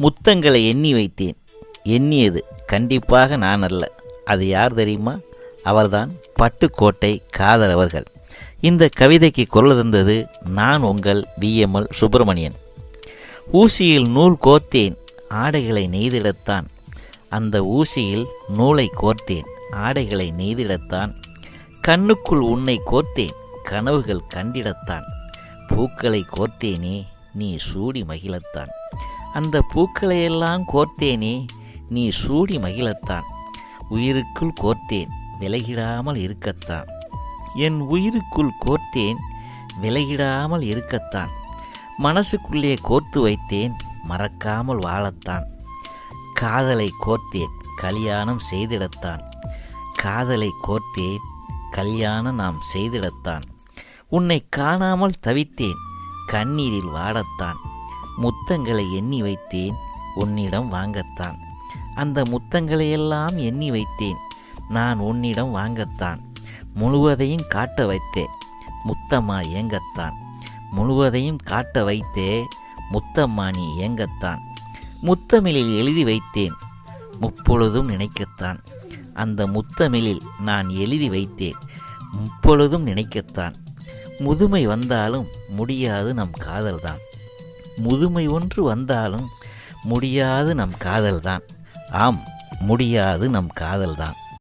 முத்தங்களை எண்ணி வைத்தேன். எண்ணியது கண்டிப்பாக நான் அல்ல. அது யார் தெரியுமா? அவர்தான் பட்டுக்கோட்டை காதர் அவர்கள். இந்த கவிதைக்கு குரல் தந்தது நான் உங்கள் VML சுப்பிரமணியன். ஊசியில் நூல் கோர்த்தேன், ஆடைகளை நெய்திடத்தான். அந்த ஊசியில் நூலை கோர்த்தேன், ஆடைகளை நெய்திடத்தான். கண்ணுக்குள் உன்னை கோர்த்தேன், கனவுகள் கண்டிடத்தான். பூக்களை கோர்த்தேனே, நீ சூடி மகிழத்தான். அந்த பூக்களையெல்லாம் கோர்த்தேனே, நீ சூடி மகிழத்தான். உயிருக்குள் கோர்த்தேன், விலகிடாமல் இருக்கத்தான். என் உயிருக்குள் கோர்த்தேன், விலகிடாமல் இருக்கத்தான். மனசுக்குள்ளே கோர்த்து வைத்தேன், மறக்காமல் வாழத்தான். காதலை கோர்த்தேன், கல்யாணம் செய்திடத்தான். காதலை கோர்த்தேன், கல்யாணம் நாம் செய்திடத்தான். உன்னை காணாமல் தவித்தேன், கண்ணீரில் வாடத்தான். முத்தங்களை எண்ணி வைத்தேன், உன்னிடம் வாங்கத்தான். அந்த முத்தங்களையெல்லாம் எண்ணி வைத்தேன், நான் உன்னிடம் வாங்கத்தான். முழுவதையும் காட்ட வைத்தேன், முத்தம்மா ஏங்கத்தான். முழுவதையும் காட்ட வைத்தே, முத்தம்மா நீ ஏங்கத்தான். முத்தமிழில் எழுதி வைத்தேன், முப்பொழுதும் நினைக்கத்தான். அந்த முத்தமிழில் நான் எழுதி வைத்தேன், முப்பொழுதும் நினைக்கத்தான். முதுமை வந்தாலும் முடியாது நம் காதல்தான். முதுமை ஒன்று வந்தாலும் முடியாது நம் காதல்தான். ஆம், முடியாது நம் காதல்தான்.